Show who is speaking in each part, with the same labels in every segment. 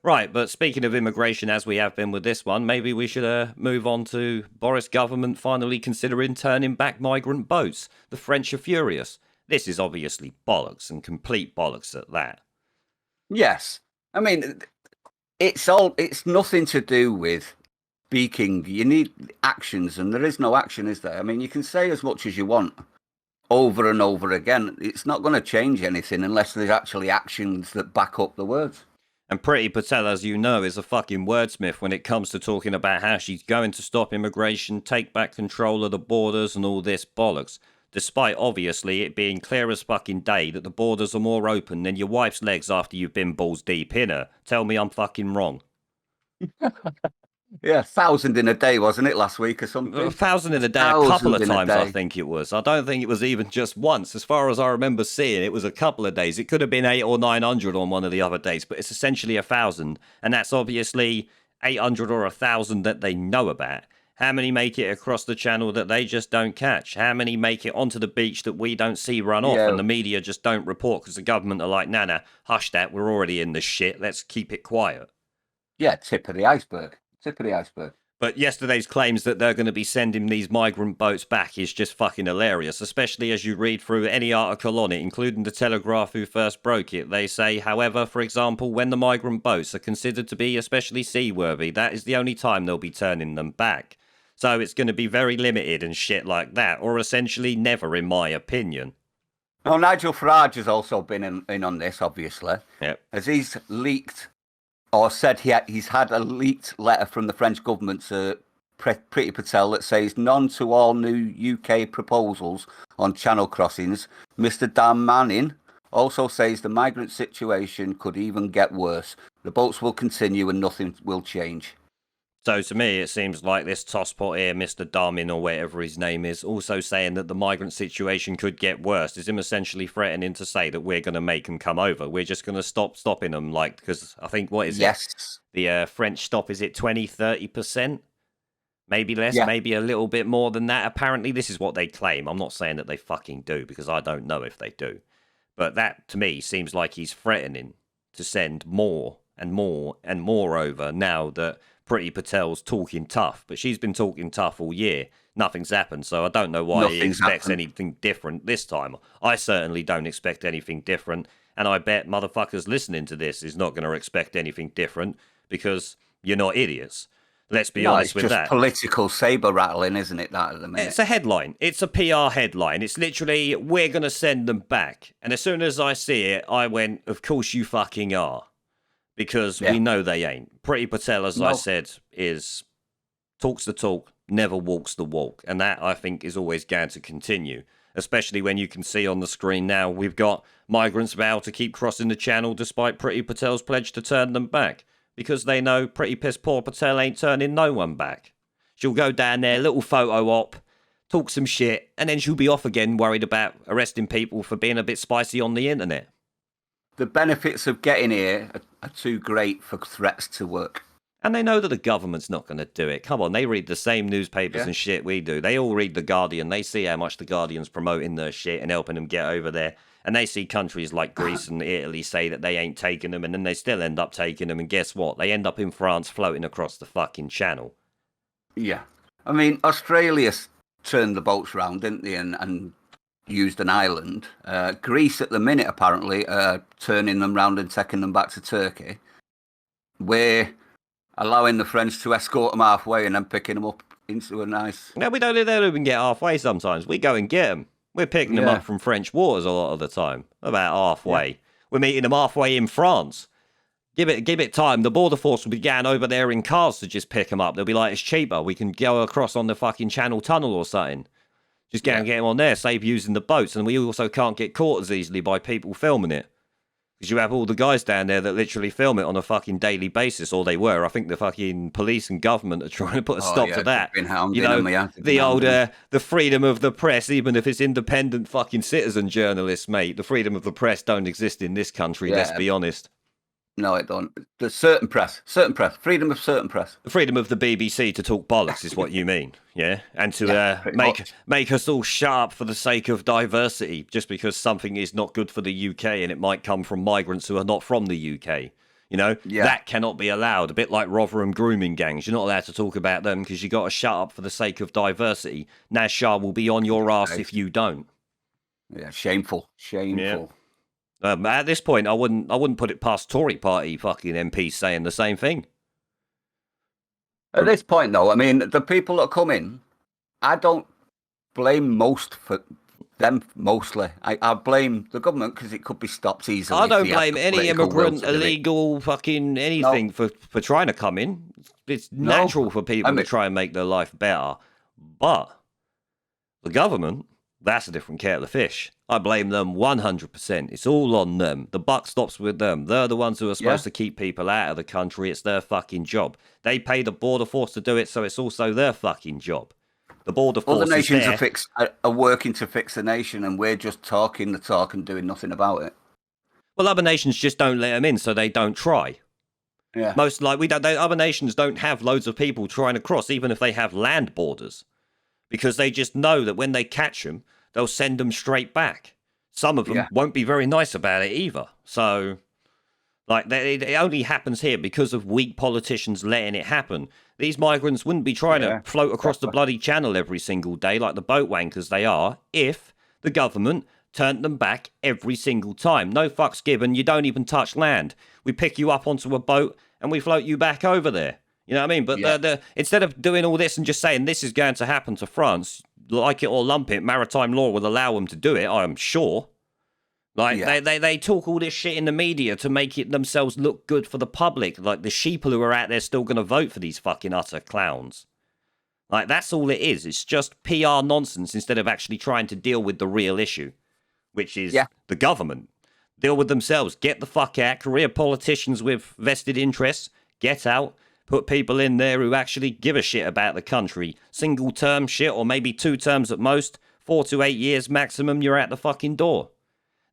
Speaker 1: Right, but speaking of immigration, as we have been with this one, maybe we should move on to Boris government finally considering turning back migrant boats. The French are furious. This is obviously bollocks, and complete bollocks at that.
Speaker 2: Yes. I mean, it's nothing to do with speaking. You need actions, and there is no action, is there? I mean, you can say as much as you want over and over again. It's not going to change anything unless there's actually actions that back up the words.
Speaker 1: And Priti Patel, as you know, is a fucking wordsmith when it comes to talking about how she's going to stop immigration, take back control of the borders and all this bollocks. Despite, obviously, it being clear as fucking day that the borders are more open than your wife's legs after you've been balls deep in her. Tell me I'm fucking wrong.
Speaker 2: Yeah, 1,000 in a day, wasn't it, last week or something?
Speaker 1: 1,000 in a day, a couple of times, I think it was. I don't think it was even just once. As far as I remember seeing, it was a couple of days. It could have been 800 or 900 on one of the other days, but it's essentially 1,000. And that's obviously 800 or 1,000 that they know about. How many make it across the channel that they just don't catch? How many make it onto the beach that we don't see run off and the media just don't report because the government are like, nah, hush that, we're already in this shit, let's keep it quiet.
Speaker 2: Yeah, tip of the iceberg. Tip of the iceberg.
Speaker 1: But yesterday's claims that they're going to be sending these migrant boats back is just fucking hilarious, especially as you read through any article on it, including the Telegraph who first broke it. They say, however, for example, when the migrant boats are considered to be especially seaworthy, that is the only time they'll be turning them back. So it's going to be very limited and shit like that, or essentially never, in my opinion.
Speaker 2: Now, Nigel Farage has also been in on this, obviously.
Speaker 1: Yep.
Speaker 2: As he's leaked or said he's had a leaked letter from the French government to Priti Patel that says none to all new UK proposals on channel crossings. Mr. Dan Manning also says the migrant situation could even get worse. The boats will continue and nothing will change.
Speaker 1: So to me, it seems like this tosspot here, Mr. Darmin or whatever his name is, also saying that the migrant situation could get worse, is him essentially threatening to say that we're going to make them come over. We're just going to stop stopping them, like, because I think, what is it? The French stop, is it 20, 30%? Maybe less, maybe a little bit more than that. Apparently, this is what they claim. I'm not saying that they fucking do, because I don't know if they do. But that, to me, seems like he's threatening to send more and more and more over now that Priti Patel's talking tough, but she's been talking tough all year. Nothing's happened, so I don't know why he expects anything different this time. I certainly don't expect anything different, and I bet motherfuckers listening to this is not going to expect anything different because you're not idiots. Let's be honest with that.
Speaker 2: It's just political saber rattling, isn't it, that at the minute?
Speaker 1: It's a headline. It's a PR headline. It's literally, we're going to send them back. And as soon as I see it, I went, of course you fucking are. Because we know they ain't. Priti Patel, as I said, talks the talk, never walks the walk. And that, I think, is always going to continue. Especially when you can see on the screen now, we've got migrants vow to keep crossing the channel despite Priti Patel's pledge to turn them back. Because they know pretty piss poor Patel ain't turning no one back. She'll go down there, little photo op, talk some shit, and then she'll be off again worried about arresting people for being a bit spicy on the internet.
Speaker 2: The benefits of getting here are too great for threats to work.
Speaker 1: And they know that the government's not going to do it. Come on, they read the same newspapers and shit we do. They all read The Guardian. They see how much The Guardian's promoting their shit and helping them get over there. And they see countries like Greece and Italy say that they ain't taking them, and then they still end up taking them. And guess what? They end up in France floating across the fucking channel.
Speaker 2: Yeah. I mean, Australia turned the boats round, didn't they, and used an island. Greece at the minute, apparently, turning them round and taking them back to Turkey. We're allowing the French to escort them halfway and then picking them up into a nice...
Speaker 1: No, we don't even get halfway sometimes. We go and get them. We're picking them up from French waters a lot of the time. About halfway. Yeah. We're meeting them halfway in France. Give it time. The border force will be going over there in cars to just pick them up. They'll be like, it's cheaper. We can go across on the fucking Channel Tunnel or something. Just go and get them on there, save using the boats. And we also can't get caught as easily by people filming it. Because you have all the guys down there that literally film it on a fucking daily basis, or they were. I think the fucking police and government are trying to put a stop to that. You know, the old, the freedom of the press, even if it's independent fucking citizen journalists, mate, the freedom of the press don't exist in this country, let's be honest.
Speaker 2: No, it don't. There's certain press, freedom of certain press.
Speaker 1: The freedom of the BBC to talk bollocks is what you mean, yeah? And to make us all sharp for the sake of diversity, just because something is not good for the UK and it might come from migrants who are not from the UK. You know,
Speaker 2: Yeah.
Speaker 1: that cannot be allowed. A bit like Rotherham grooming gangs. You're not allowed to talk about them because you got to shut up for the sake of diversity. Naz Shah will be on your ass if you don't.
Speaker 2: Yeah, shameful.
Speaker 1: Yeah. At this point, I wouldn't put it past Tory party fucking MPs saying the same thing.
Speaker 2: At this point, though, I mean, the people that come in, I don't blame most for them mostly. I blame the government because it could be stopped easily.
Speaker 1: I don't blame any immigrant, illegal, fucking anything for trying to come in. It's natural for people to try and make their life better. But the government, that's a different kettle of fish. I blame them 100%. It's all on them. The buck stops with them. They're the ones who are supposed to keep people out of the country. It's their fucking job. They pay the border force to do it, so it's also their fucking job. The border force
Speaker 2: Other nations
Speaker 1: is there.
Speaker 2: are working to fix the nation, and we're just talking the talk and doing nothing about it.
Speaker 1: Well, other nations just don't let them in, so they don't try.
Speaker 2: Yeah.
Speaker 1: Other nations don't have loads of people trying to cross, even if they have land borders, because they just know that when they catch them, they'll send them straight back. Some of them won't be very nice about it either. So, it only happens here because of weak politicians letting it happen. These migrants wouldn't be trying to float across the bloody channel every single day like the boat wankers they are if the government turned them back every single time. No fucks given. You don't even touch land. We pick you up onto a boat and we float you back over there. You know what I mean? But instead of doing all this and just saying this is going to happen to France, like it or lump it, maritime law will allow them to do it, I'm sure. They talk all this shit in the media to make it themselves look good for the public. Like the sheeple who are out there still going to vote for these fucking utter clowns. Like that's all it is. It's just PR nonsense instead of actually trying to deal with the real issue, which is the government. Deal with themselves. Get the fuck out. Career politicians with vested interests, get out. Put people in there who actually give a shit about the country. Single term shit, or maybe 2 terms at most. 4 to 8 years maximum, you're at the fucking door.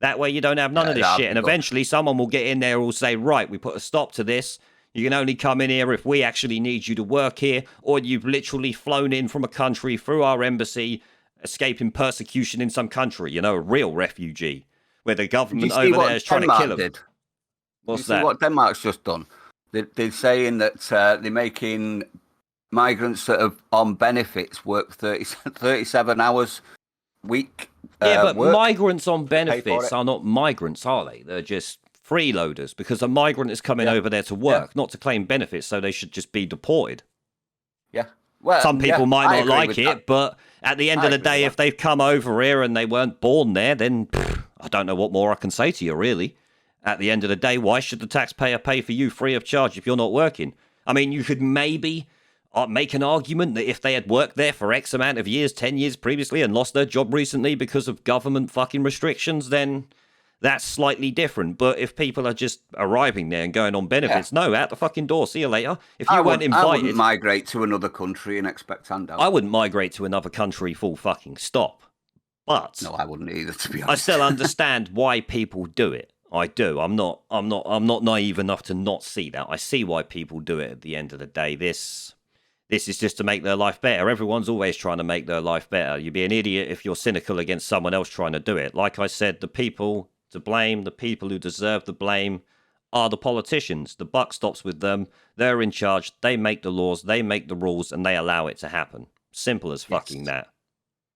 Speaker 1: That way you don't have none of this shit. And eventually someone will get in there who will say, right, we put a stop to this. You can only come in here if we actually need you to work here, or you've literally flown in from a country through our embassy, escaping persecution in some country, you know, a real refugee, where the government over there is trying to kill them. What's that?
Speaker 2: What Denmark's just done? They're saying that they're making migrants that are on benefits work 37 hours a week.
Speaker 1: But migrants on benefits are not migrants, are they? They're just freeloaders, because a migrant is coming over there to work, not to claim benefits, so they should just be deported.
Speaker 2: Yeah. Well,
Speaker 1: some people might not like it, but at the end of the day, if they've come over here and they weren't born there, then I don't know what more I can say to you, really. At the end of the day, why should the taxpayer pay for you free of charge if you're not working? I mean, you could maybe make an argument that if they had worked there for X amount of years, 10 years previously, and lost their job recently because of government fucking restrictions, then that's slightly different. But if people are just arriving there and going on benefits, no, out the fucking door, see you later. If you weren't invited...
Speaker 2: I wouldn't migrate to another country and expect handout.
Speaker 1: I wouldn't migrate to another country full fucking stop. But...
Speaker 2: No, I wouldn't either, to be honest.
Speaker 1: I still understand why people do it. I do. I'm not naive enough to not see that. I see why people do it at the end of the day. This is just to make their life better. Everyone's always trying to make their life better. You'd be an idiot if you're cynical against someone else trying to do it. Like I said, the people to blame, the people who deserve the blame, are the politicians. The buck stops with them. They're in charge. They make the laws. They make the rules, and they allow it to happen. Simple as fucking that.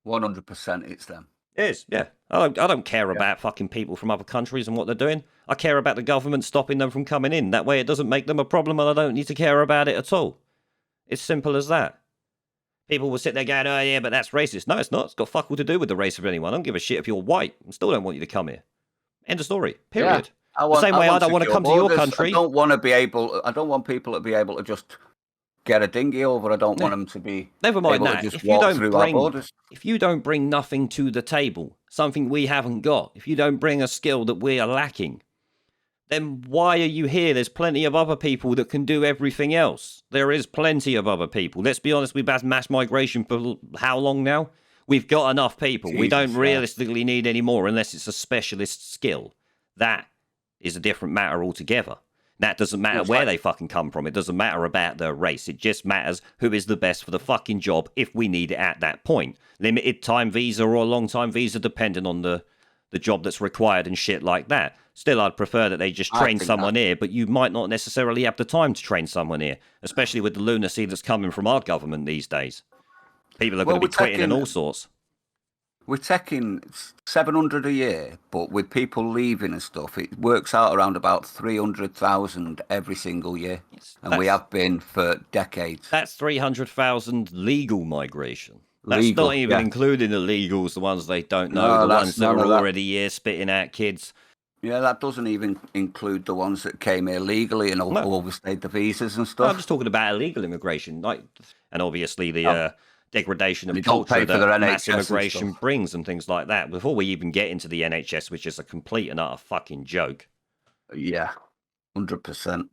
Speaker 2: 100% it's them.
Speaker 1: It is, yeah. I don't care about fucking people from other countries and what they're doing. I care about the government stopping them from coming in. That way it doesn't make them a problem and I don't need to care about it at all. It's simple as that. People will sit there going, oh yeah, but that's racist. No, it's not. It's got fuck all to do with the race of anyone. I don't give a shit if you're white. I still don't want you to come here. End of story. Period.
Speaker 2: Yeah.
Speaker 1: The same way I don't want to come to your country.
Speaker 2: I don't want people to be able to just get a dinghy over. I don't want them to be
Speaker 1: Never mind
Speaker 2: able
Speaker 1: that.
Speaker 2: to just walk through our borders.
Speaker 1: If you don't bring nothing to the table, something we haven't got, if you don't bring a skill that we are lacking, then why are you here? There's plenty of other people that can do everything else. There is plenty of other people. Let's be honest, we've had mass migration for how long now? We've got enough people. We don't realistically need any more unless it's a specialist skill. That is a different matter altogether. That doesn't matter where they fucking come from. It doesn't matter about their race. It just matters who is the best for the fucking job if we need it at that point. Limited time visa or a long time visa depending on the job that's required and shit like that. Still, I'd prefer that they just
Speaker 2: I
Speaker 1: train
Speaker 2: think
Speaker 1: someone here, but you might not necessarily have the time to train someone here, especially with the lunacy that's coming from our government these days. People are going
Speaker 2: Well,
Speaker 1: to be quitting and all sorts.
Speaker 2: we're taking 700 a year, but with people leaving and stuff, it works out around about 300,000 every single year, and we have been for decades.
Speaker 1: That's 300,000 legal migration. That's
Speaker 2: Legal,
Speaker 1: not even
Speaker 2: yeah.
Speaker 1: including the legals, the ones they don't know,
Speaker 2: No,
Speaker 1: the
Speaker 2: that's
Speaker 1: ones that
Speaker 2: none
Speaker 1: are
Speaker 2: of that.
Speaker 1: already here spitting out kids.
Speaker 2: Yeah, that doesn't even include the ones that came here legally and overstayed the visas and
Speaker 1: No,
Speaker 2: stuff.
Speaker 1: I'm just talking about illegal immigration, and obviously the degradation of
Speaker 2: They don't
Speaker 1: culture
Speaker 2: pay for their
Speaker 1: that
Speaker 2: NHS
Speaker 1: mass
Speaker 2: and
Speaker 1: immigration
Speaker 2: stuff.
Speaker 1: brings and things like that. Before we even get into the NHS, which is a complete and utter fucking joke.
Speaker 2: Yeah, 100%.